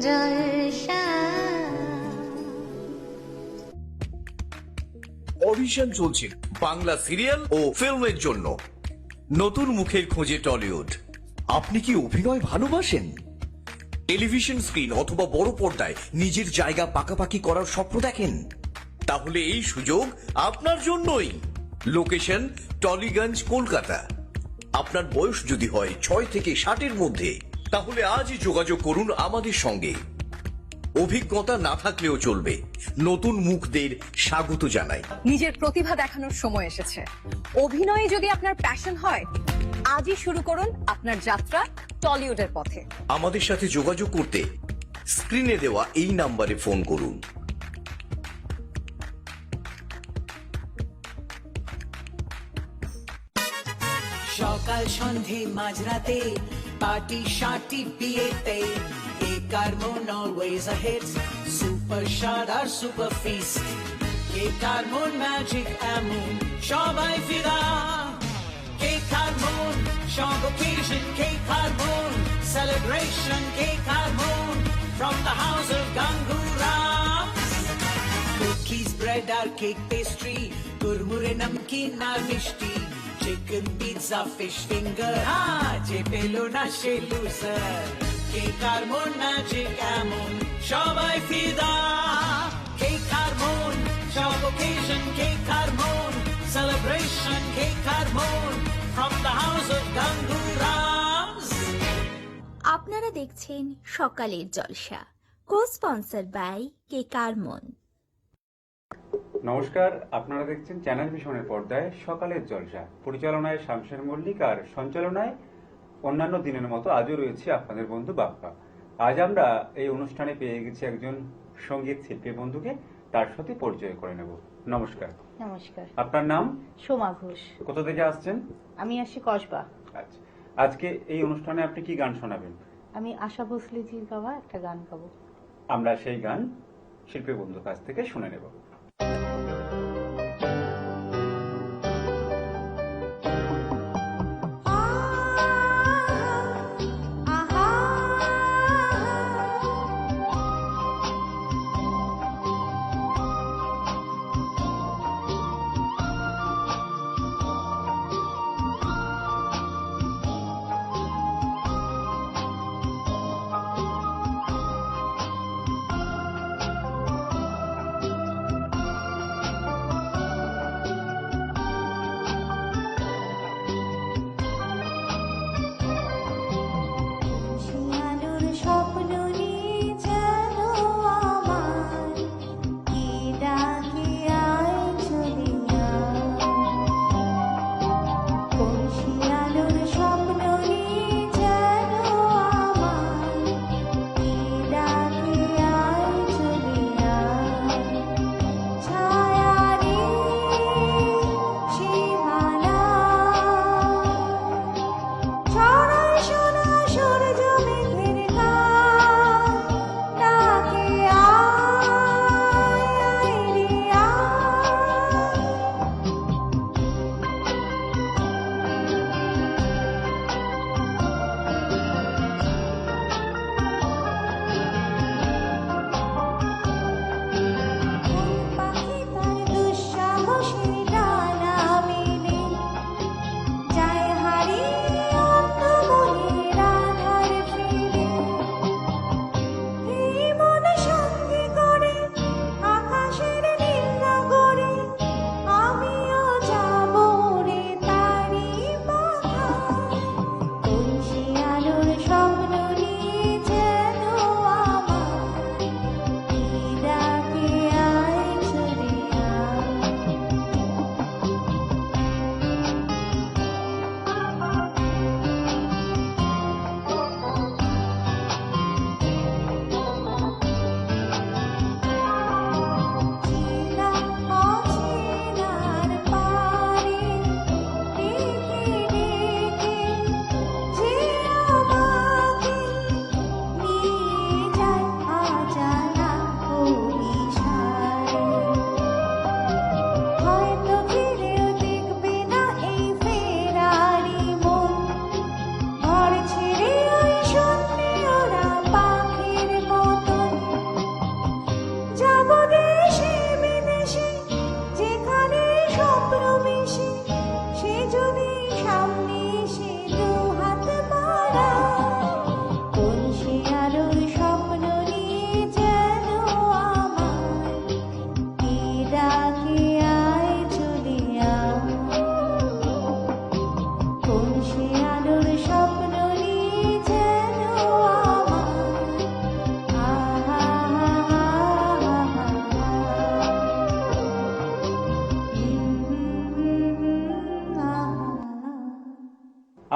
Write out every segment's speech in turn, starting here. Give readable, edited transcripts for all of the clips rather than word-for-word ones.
জলসা। Audition চলছে Bangla serial ও ফিল্মের জন্য। নতুন মুখের খোঁজে টলিউড। আপনি কি অভিনয় ভালোবাসেন? টেলিভিশন স্ক্রিন অথবা বড় পর্দায় নিজের জায়গা পাকাপাকি করার স্বপ্ন দেখেন? তাহলে এই সুযোগ আপনার জন্যই। লোকেশন টলিগঞ্জ, কলকাতা। আপনার বয়স যদি হয় 6 থেকে 60-এর মধ্যে, তাহলে আজই যোগাযোগ করুন আমাদের সঙ্গে। অভিজ্ঞতা না থাকলেও চলবে, নতুন মুখদের স্বাগত জানাই। নিজের প্রতিভা দেখানোর সময় এসেছে। অভিনয়ে যদি আপনার প্যাশন হয়, আজই শুরু করুন আপনার যাত্রা টলিউডের পথে। আমাদের সাথে যোগাযোগ করতে স্ক্রিনে দেওয়া এই নাম্বারে ফোন করুন। সকাল সন্ধে মাঝরাতে পার্টি শার্টি বিয়েতে কেক আর মন always a hit super shirt আর সুপার ফিস্ট কেক আর মন ম্যাজিক এমন সবাই ফিদা কেক আর মন সব অকেশন কেক আর মন সেলিব্রেশন কেক আর মন from the house of Gangura cookies bread আর কেক পেস্ট্রি কুরমুরে নমকিন আর মিষ্টি চিকেন পিৎজা ফিশ ফিঙ্গার যে পেলো না সে লুজার কেক আর মন ম্যাজিক এমন সবাই ফিদা কেক আর মন সব অকেশন কেক আর মন সেলিব্রেশন কেক আর মন from the house of Gangura's। আপনারা দেখছেন সকালের জলসা, কো স্পন্সার্ড বাই কেকার মন। নমস্কার, আপনারা দেখছেন চ্যানেল ভিশনের পর্দায় সকালের জলসা। পরিচালনায় শামশের মল্লিক আর সঞ্চালনায় অন্যান্য দিনের মতো আজও রয়েছে আপনাদের বন্ধু বাপ্পা। আজ আমরা এই অনুষ্ঠানে পেয়ে গেছি একজন সঙ্গীত শিল্পী বন্ধুকে, তার সাথে পরিচয় করে নেব। নমস্কার। নমস্কার। আপনার নাম? সোমা ঘোষ। কোথা থেকে আসছেন? আমি আসি কসবা। আচ্ছা, আজকে এই অনুষ্ঠানে আপনি কি গান শোনাবেন? আমি আশা ভোসলেজির গাওয়া একটা গান গাবো। আমরা সেই গান শিল্পী বন্ধুর কাছ থেকে শুনে নেব।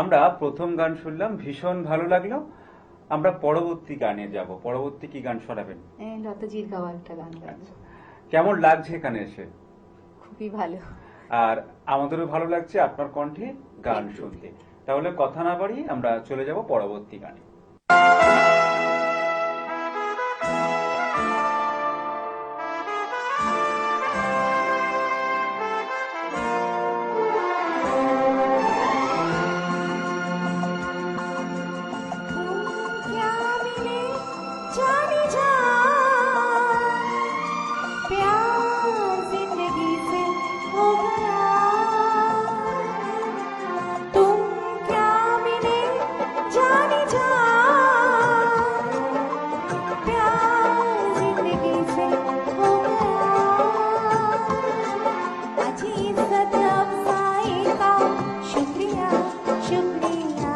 আমরা প্রথম গান শুনলাম, ভীষণ ভালো লাগলো। আমরা পরবর্তী গানে যাব। পরবর্তী কি গান শোনাবেন? লতাজির গাওয়া একটা গান গাইবো। কেমন লাগছে এখানে এসে? খুবই ভালো। আর আমাদেরও ভালো লাগছে আপনার কণ্ঠে গান শুনতে। তাহলে কথা না বাড়িয়ে আমরা চলে যাব পরবর্তী গানে। क्या मिले जाने जा प्यार जिंदगी से हो गया तुम क्या मिले जाने जा प्यार जिंदगी से हो गया अच्छी इज्जत अफजाई का शुक्रिया शुक्रिया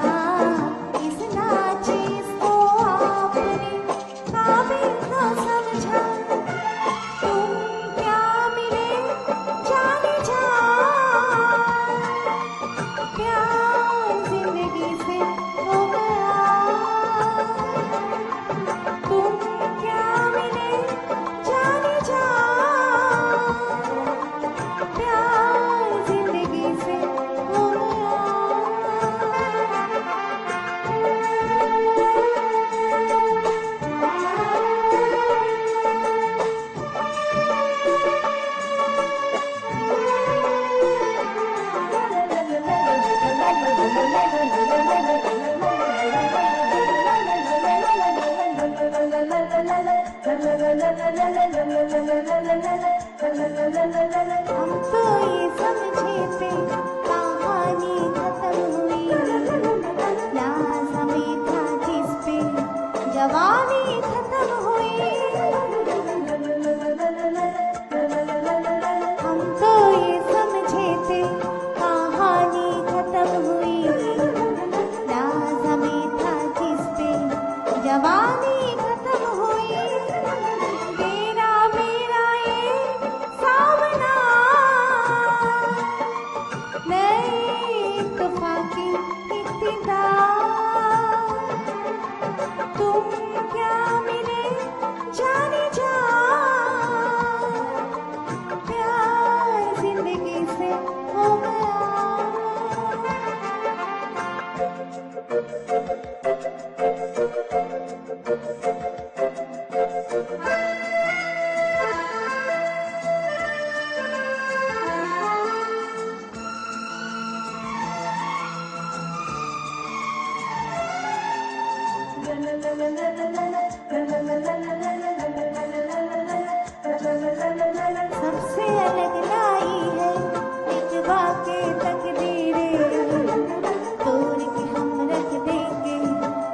इस नाचीज को आपने काबिल न समझा तुम क्या मिले जाने जा प्यार जिंदगी से हो गया तुम क्या मिले जाने जा प्यार जिंदगी से हो गया हम तो ये समझे थे कहानी खत्म हुई नाज हमें था जिस पे जवानी खत्म हुई हम तो ये समझे थे कहानी खत्म हुई नाज हमें था जिस पे जवानी खत्म हुई तेरा मेरा ये सामना नए इत्तेफाकी इब्तिदा तुम क्या मिले जाने जा प्यार जिंदगी से हो गया सबसे अलग लाई है इतवा के तकदीरें तोड़ के हम रख देंगे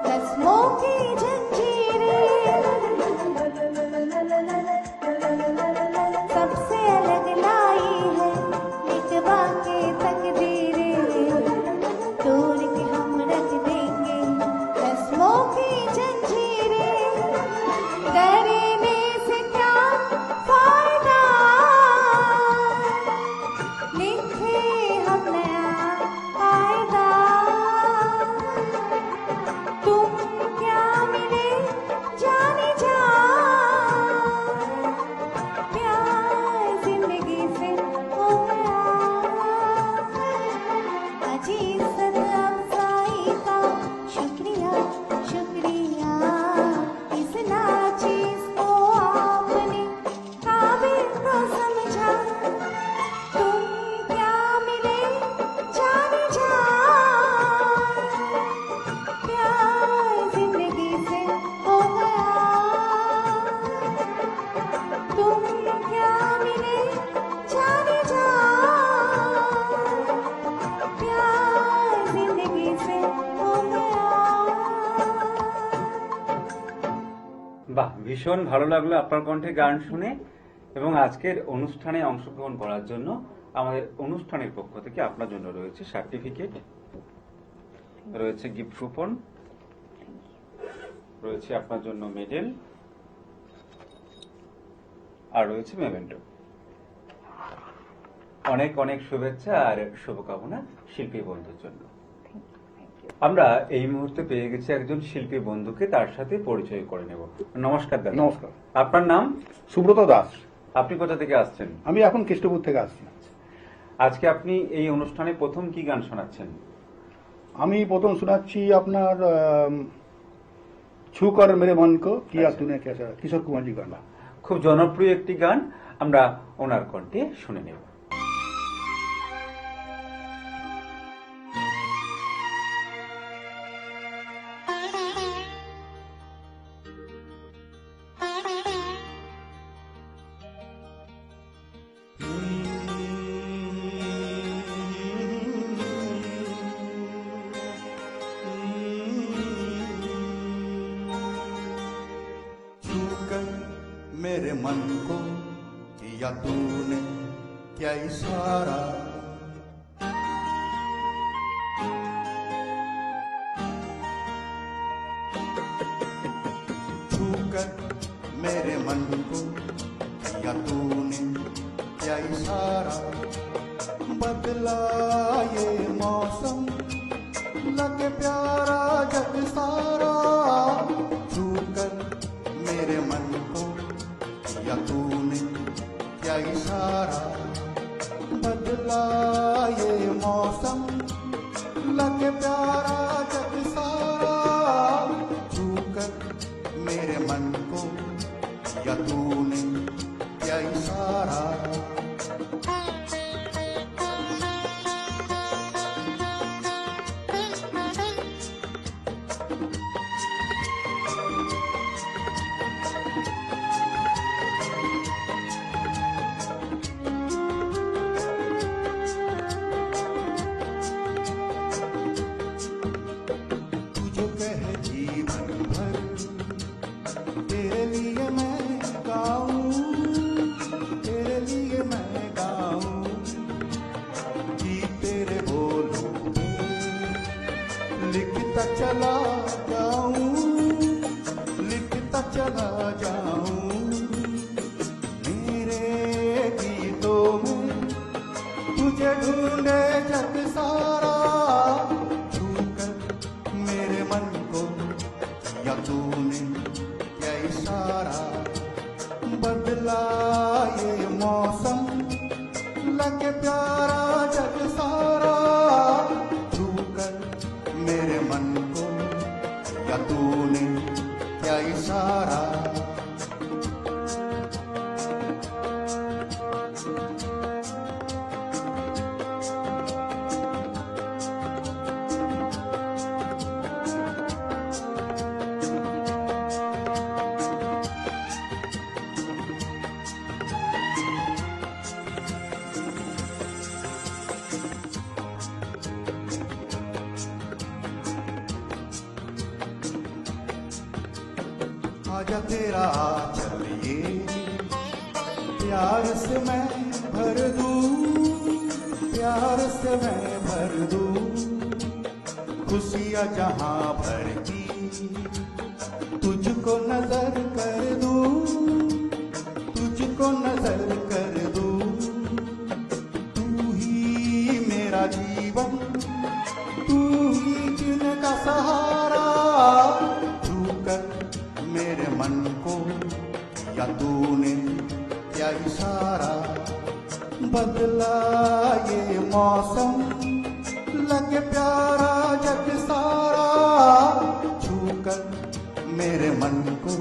कस्मों की जंजीरें सबसे अलग लाई है इतवा के तकदीरें तोड़ के हम रख देंगे कस्मों की जंजीरें डरने से क्या फायदा लिखे हम नया कायदा तुम क्या मिले जाने जा प्यार जिंदगी से हो गया अजी इज्जत अफजाई का शुक्रिया शुक्रिया इस नाचीज को आपने काबिल न समझा तुम क्या मिले जाने जा प्यार जिंदगी से हो गया तुम क्या मिले जाने जा प्यार जिंदगी से हो गया বাহ, ভীষণ ভালো লাগলো আপনার কণ্ঠে গান শুনে। এবং আজকের অনুষ্ঠানে অংশগ্রহণ করার জন্য আমাদের অনুষ্ঠানের পক্ষ থেকে আপনার জন্য রয়েছে সার্টিফিকেট, রয়েছে গিফট কুপন, রয়েছে আপনার জন্য মেডেল, আর রয়েছে মেমেন্টো। অনেক অনেক শুভেচ্ছা আর শুভকামনা শিল্পী বন্ধুর জন্য। আমরা এই মুহূর্তে পেয়ে গেছি একজন শিল্পী বন্ধুকে, তার সাথে পরিচয় করে নেব। নমস্কার দাদা। নমস্কার। আপনার নাম? সুব্রত দাস। আপনি কোথা থেকে আসছেন? আমি এখন কৃষ্ণপুর থেকে আসছি। আজকে আপনি এই অনুষ্ঠানে প্রথম কি গান শোনাচ্ছেন? আমি প্রথম শোনাচ্ছি আপনার ছু কর মেরে মন কো কিয়া তুনে কেসা, কিশোর কুমারজি গান। খুব জনপ্রিয় একটি গান, আমরা ওনার কণ্ঠে শুনে নেব। छू कर मेरे मन को किया तूने क्या इशारा, छू कर मेरे मन को किया तूने क्या इशारा, बदला ये मौसम लगे प्यारा जग सारा, छू कर मेरे मन को किया तूने क्या इशारा, बदला ये मौसम लगे प्यारा जग सारा, छू कर मेरे मन को किया तूने क्या इशारा। तुझे कहे जीवन भर तेरे लिए मैं गाऊं, तेरे लिए मैं गाऊं, कि तेरे बोलों पे लिखता चला जाऊं, लिखता चला जाऊं, मेरे गीतों में तुझे ढूंढे जग सारा, छू कर मेरे मन को किया तूने क्या इशारा, बदला ये मौसम लगे प्यारा जग सारा, छू कर मेरे मन को किया तूने क्या इशारा। आजा तेरा चलिए प्यार से मैं भर दूं, प्यार से मैं भर दूं, खुशियाँ जहाँ भर की तुझको नजर कर दूं, तुझको नजर कर दूं, तू ही मेरा जीवन, तू ही जिनका सहारा, छू कर मेरे मन को किया तूने क्या इशारा, बदला ये मौसम लगे प्यारा जग सारा, छू कर मेरे मन को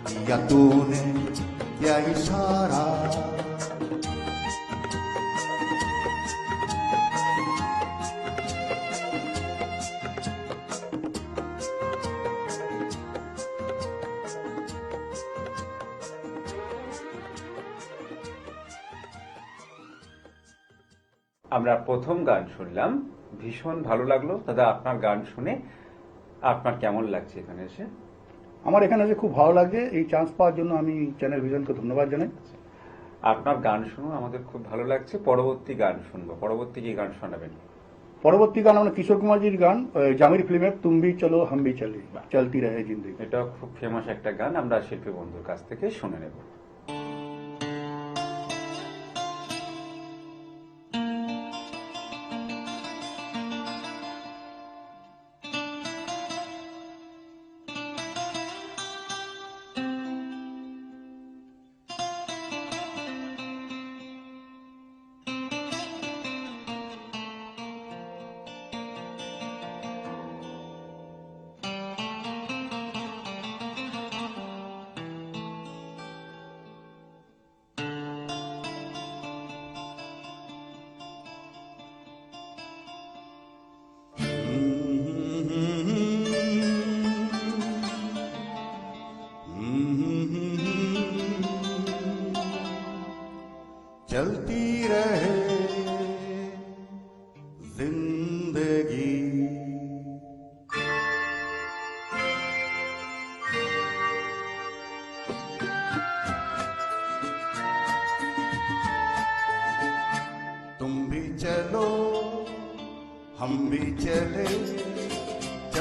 किया तूने क्या इशारा। আমরা প্রথম গান শুনলাম, ভীষণ ভালো লাগলো। দাদা, আপনার গান শুনে আপনার কেমন লাগছে এখানে এসে? আমার এখানে এসে খুব ভালো লাগে। এই চান্স পাওয়ার জন্য আমি চ্যানেল ভিশনকে ধন্যবাদ জানাই। আপনার গান শুনে আমাদের খুব ভালো লাগছে। পরবর্তী গান শুনবো। পরবর্তী কি গান শোনাবেন? পরবর্তী গান আমরা কিশোর কুমারজির গান, জামির ফিল্মের তুম ভি চলো হাম ভি চলি, চলতি রহে জিন্দেগি। এটা খুব ফেমাস একটা গান, আমরা শিল্পী বন্ধুর কাছ থেকে শুনে নেব।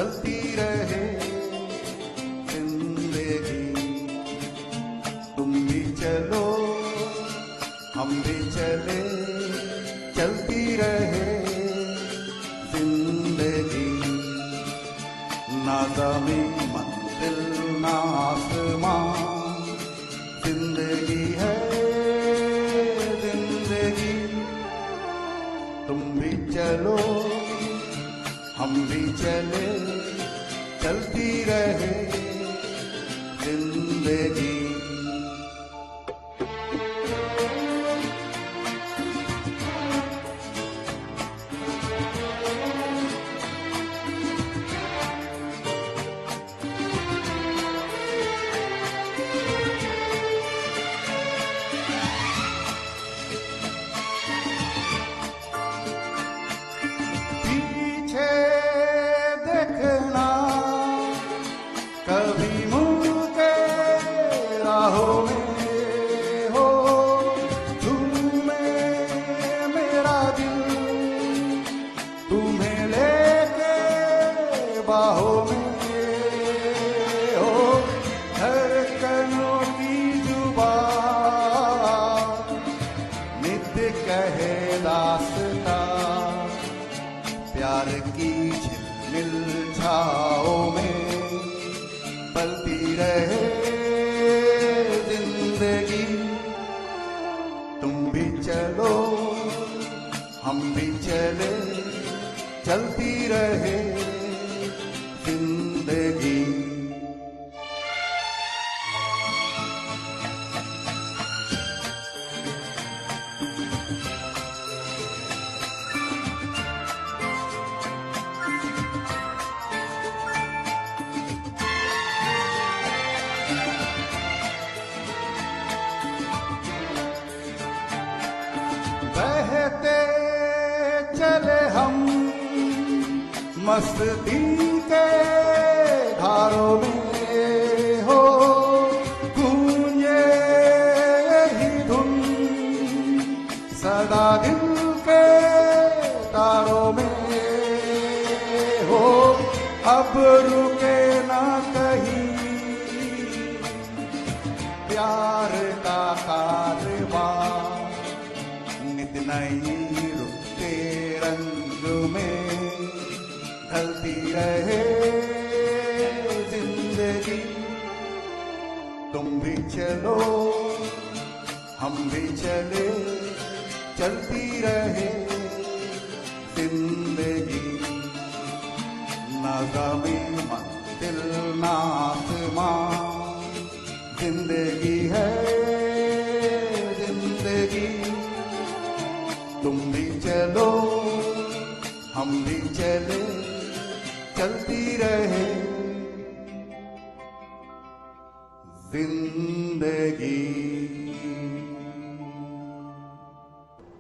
चलती रहे जिंदगी तुम भी चलो हम भी चले चलती रहे जिंदगी ना ज़मीं मंजिल ना आसमां जिंदगी है जिंदगी तुम भी चलो हम भी चले चलती रहे जिंदगी पीछे देखना कभी मुड़ के राहों में हो झूमे मेरा दिल तुम्हें लेके बाहों में हो धड़कनों की जुबान नित्य कहे दास्ता प्यार की झिलमिल छाओं में पलती रहे जिंदगी तुम भी चलो हम भी चले चलती रहे जिंदगी बहते चले हम मस्ती के धारों में हो गूंजे यही धुन सदा दिल के तारों में हो अब रुके ना कहीं प्यार का कारवां नित नई रुकते रंग में ढलती रहे जिंदगी तुम भी चलो हम भी चले चलती रहे जिंदगी ना ज़मीं मंजिल ना आसमां जिंदगी है जिंदगी तुम भी चलो हम भी चले चलती रहे जिंदगी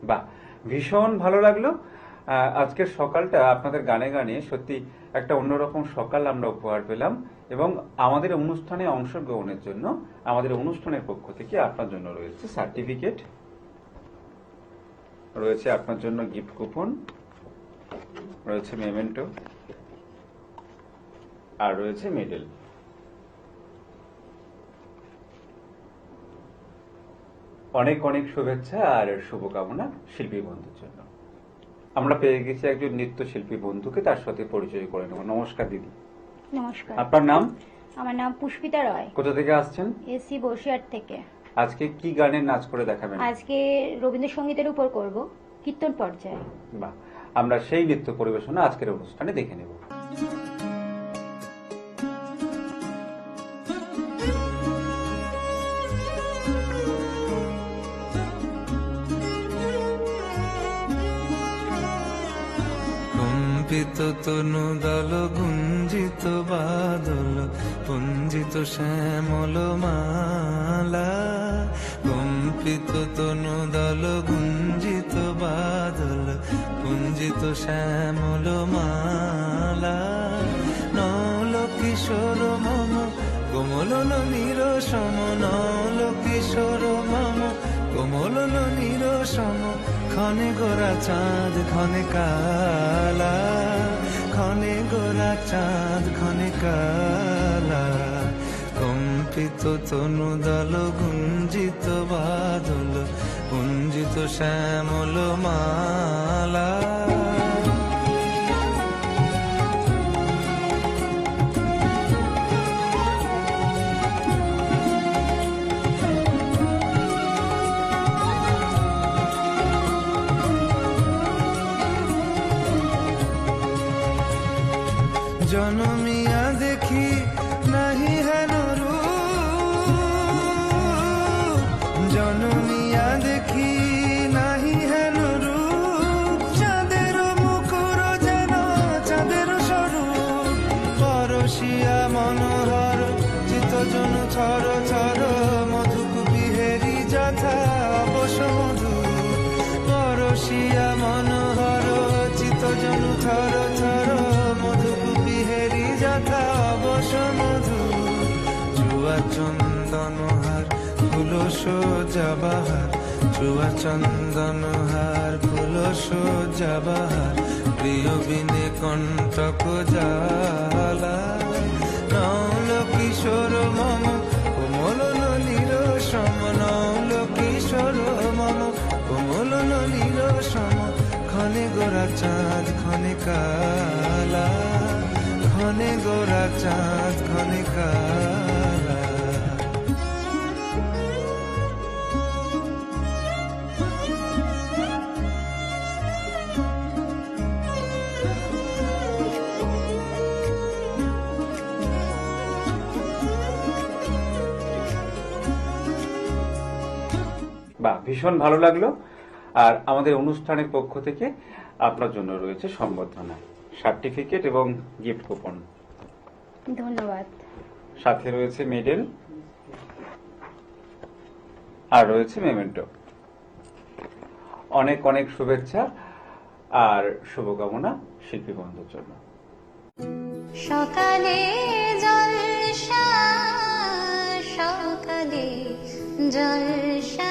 বাহ, ভীষণ ভালো লাগলো। আজকের সকালটা আপনাদের গানে গানে সত্যি একটা অন্যরকম সকাল আমরা উপহার পেলাম এবং আমাদের অনুষ্ঠানে অংশগ্রহণের জন্য আমাদের অনুষ্ঠানের পক্ষ থেকে আপনার জন্য রয়েছে সার্টিফিকেট, রয়েছে আপনার জন্য গিফট কুপন, রয়েছে মেমেন্টো আর রয়েছে মেডেল। অনেক অনেক শুভেচ্ছা আর শুভকামনা শিল্পী বন্ধুর জন্য। আমরা পেয়ে গেছি একজন নৃত্যশিল্পী বন্ধুকে, তার সাথে পরিচয় করে নেব। নমস্কার দিদি। নমস্কার, আপনার নাম? আমার নাম পুষ্পিতা রয়। কোথা থেকে আসছেন? এসি বসিরহাট থেকে। আজকে কি গানের নাচ করে দেখাবেন? আজকে রবীন্দ্রসঙ্গীতের উপর করব, কীর্তন পর্যায়ে। বাহ, আমরা সেই নৃত্য পরিবেশনা আজকের অনুষ্ঠানে দেখে নেব। কম্পিত তনু দল গুঞ্জিত বাদল পুঞ্জিত শ্যামল মালা, কম্পিত তনু দল গুঞ্জিত বাদল পুঞ্জিত শ্যামল মালা, নল কিশোর মম কোমল নিরসম, নল কিশোর মম কোমল নিরসম, ক্ষণে গোরা চাঁদ ক্ষণে কালা, ঘনে গোরা চাঁদ ঘনে কালা, কম্পিত তনু দল গুঞ্জিত বাদল, গুঞ্জিত শ্যামল মালা। জনমিয়া দেখি নাহি হেন রূপ, জনমিয়া দেখি নাহি হেন রূপ, চাঁদের মুকুর যেন চাঁদের স্বরূপ, পরশিয়া মনোহর চিত্তজন ছর ছর, মধুকুপি হেরি যথা অবশ মধু, পরশিয়া মনোহর চিত্তজন ছর ছর, মধুকুপি হেরি যথা অবশ মধু, চুয়া চন্দনহার ফুল সোজা বাহার, চুয়া চন্দনহার ফুল সোজা বাহার, প্রিয় বিনে কণ্টক জ্বালা, নৌল কিশোর মম কোমল নলির সম, নৌল কিশোর মম কোমল নলির সম, ঘনে গোরা চাঁদ ঘনে কালা, ঘনে গোরা চাঁদ ঘনে কালা। বাহ, ভীষণ ভালো লাগলো। আর আমাদের অনুষ্ঠানের পক্ষ থেকে আপনার জন্য রয়েছে সম্বর্ধনা, সার্টিফিকেট এবং গিফট কুপন, ধন্যবাদ। সাথে রয়েছে মেডেল আর রয়েছে মেমেন্টো। অনেক অনেক শুভেচ্ছা আর শুভকামনা শিল্পী বন্ধুর জন্য। সকালে জলসা, সকালে জলসা।